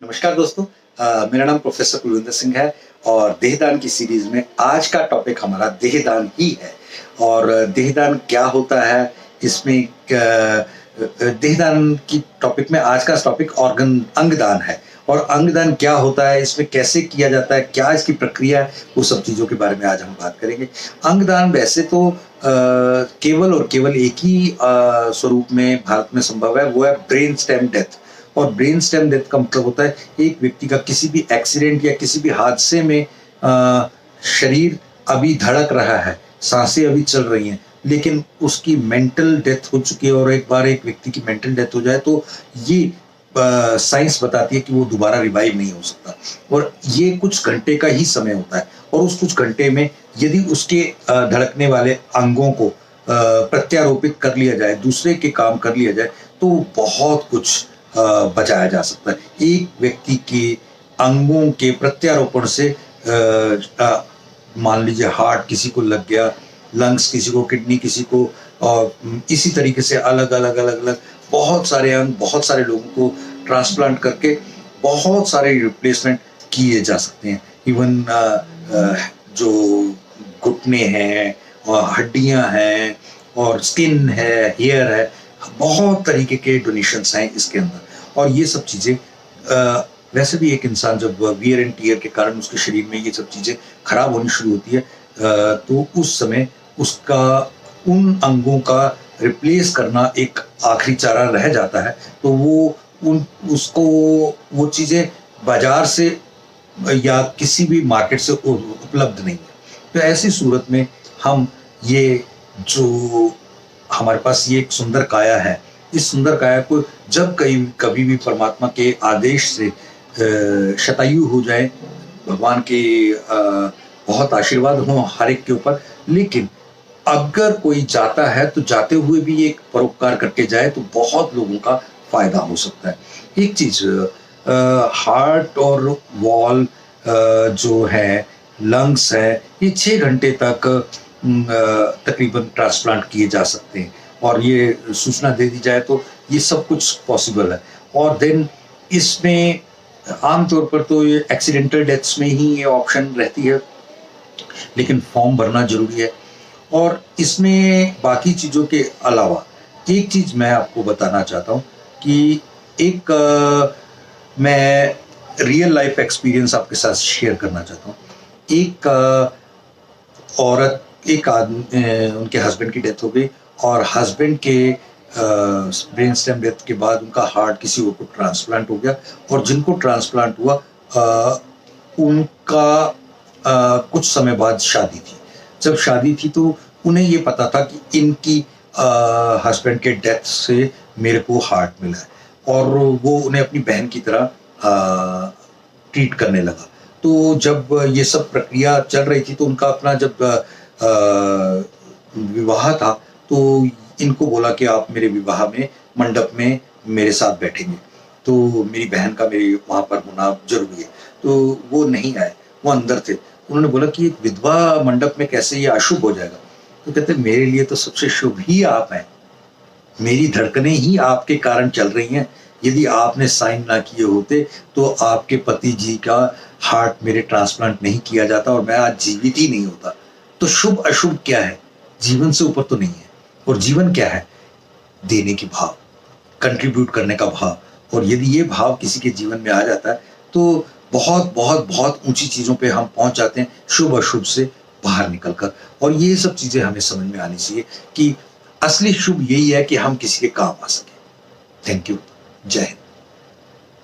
नमस्कार दोस्तों। मेरा नाम प्रोफेसर कुलविंदर सिंह है और देहदान की सीरीज में आज का टॉपिक हमारा देहदान ही है। और देहदान क्या होता है इसमें देहदान की टॉपिक में आज का टॉपिक ऑर्गन अंगदान है। और अंगदान क्या होता है, इसमें कैसे किया जाता है, क्या इसकी प्रक्रिया है, वो सब चीज़ों के बारे में आज हम बात करेंगे। अंगदान वैसे तो केवल और केवल एक ही स्वरूप में भारत में संभव है, वो है ब्रेन स्टेम डेथ। और ब्रेन स्टेम डेथ का मतलब होता है एक व्यक्ति का किसी भी एक्सीडेंट या किसी भी हादसे में शरीर अभी धड़क रहा है, सांसें अभी चल रही हैं, लेकिन उसकी मेंटल डेथ हो चुकी है। और एक बार एक व्यक्ति की मेंटल डेथ हो जाए तो ये साइंस बताती है कि वो दोबारा रिवाइव नहीं हो सकता। और ये कुछ घंटे का ही समय होता है, और उस कुछ घंटे में यदि उसके धड़कने वाले अंगों को प्रत्यारोपित कर लिया जाए, दूसरे के काम कर लिया जाए, तो बहुत कुछ बचाया जा सकता है। एक व्यक्ति के अंगों के प्रत्यारोपण से मान लीजिए हार्ट किसी को लग गया, लंग्स किसी को, किडनी किसी को, और इसी तरीके से अलग अलग अलग अलग बहुत सारे अंग बहुत सारे लोगों को ट्रांसप्लांट करके बहुत सारे रिप्लेसमेंट किए जा सकते हैं। इवन जो घुटने हैं और हड्डियां हैं और स्किन है, हेयर है, बहुत तरीके के डोनेशंस हैं इसके अंदर। और ये सब चीज़ें वैसे भी एक इंसान जब वियर एंड टियर के कारण उसके शरीर में ये सब चीज़ें खराब होनी शुरू होती है, तो उस समय उसका उन अंगों का रिप्लेस करना एक आखिरी चारा रह जाता है। तो उसको वो चीज़ें बाजार से या किसी भी मार्केट से उपलब्ध नहीं है। तो ऐसी सूरत में हम ये जो हमारे पास ये एक सुंदर काया है, इस सुंदर काया को जब कभी भी परमात्मा के आदेश से शतायु हो जाए, भगवान के बहुत आशीर्वाद हो हर एक के ऊपर, लेकिन अगर कोई जाता है तो जाते हुए भी एक परोपकार करके जाए तो बहुत लोगों का फायदा हो सकता है। एक चीज, हार्ट और वॉल जो है, लंग्स है, ये 6 घंटे तक तकरीबन ट्रांसप्लांट किए जा सकते हैं। और ये सूचना दे दी जाए तो ये सब कुछ पॉसिबल है। और देन इसमें आमतौर पर तो ये एक्सीडेंटल डेथ्स में ही ये ऑप्शन रहती है, लेकिन फॉर्म भरना जरूरी है। और इसमें बाकी चीज़ों के अलावा एक चीज़ मैं आपको बताना चाहता हूँ कि एक मैं रियल लाइफ एक्सपीरियंस आपके साथ शेयर करना चाहता हूँ। एक औरत, एक आदमी, उनके हस्बैंड की डेथ हो गई, और हस्बैंड के ब्रेन स्टेम डेथ के बाद उनका हार्ट किसी और को ट्रांसप्लांट हो गया। और जिनको ट्रांसप्लांट हुआ उनका कुछ समय बाद शादी थी। जब शादी थी तो उन्हें ये पता था कि इनकी हस्बैंड के डेथ से मेरे को हार्ट मिला है, और वो उन्हें अपनी बहन की तरह ट्रीट करने लगा। तो जब ये सब प्रक्रिया चल रही थी तो उनका अपना जब विवाह था तो इनको बोला कि आप मेरे विवाह में मंडप में मेरे साथ बैठेंगे। तो मेरी बहन का मेरे वहाँ पर होना जरूरी है। तो वो नहीं आए, वो अंदर थे। उन्होंने बोला कि एक विधवा मंडप में कैसे ये अशुभ हो जाएगा। तो कहते मेरे लिए तो सबसे शुभ ही आप हैं, मेरी धड़कनें ही आपके कारण चल रही हैं। यदि आपने साइन ना किए होते तो आपके पति जी का हार्ट मेरे ट्रांसप्लांट नहीं किया जाता और मैं आज जीवित ही नहीं होता। तो शुभ अशुभ क्या है, जीवन से ऊपर तो नहीं है। और जीवन क्या है, देने की भाव, कंट्रीब्यूट करने का भाव। और यदि ये भाव किसी के जीवन में आ जाता है तो बहुत बहुत बहुत ऊंची चीजों पे हम पहुंच जाते हैं, शुभ अशुभ से बाहर निकलकर। और ये सब चीजें हमें समझ में आनी चाहिए कि असली शुभ यही है कि हम किसी के काम आ सके। Thank you. जय हिंद।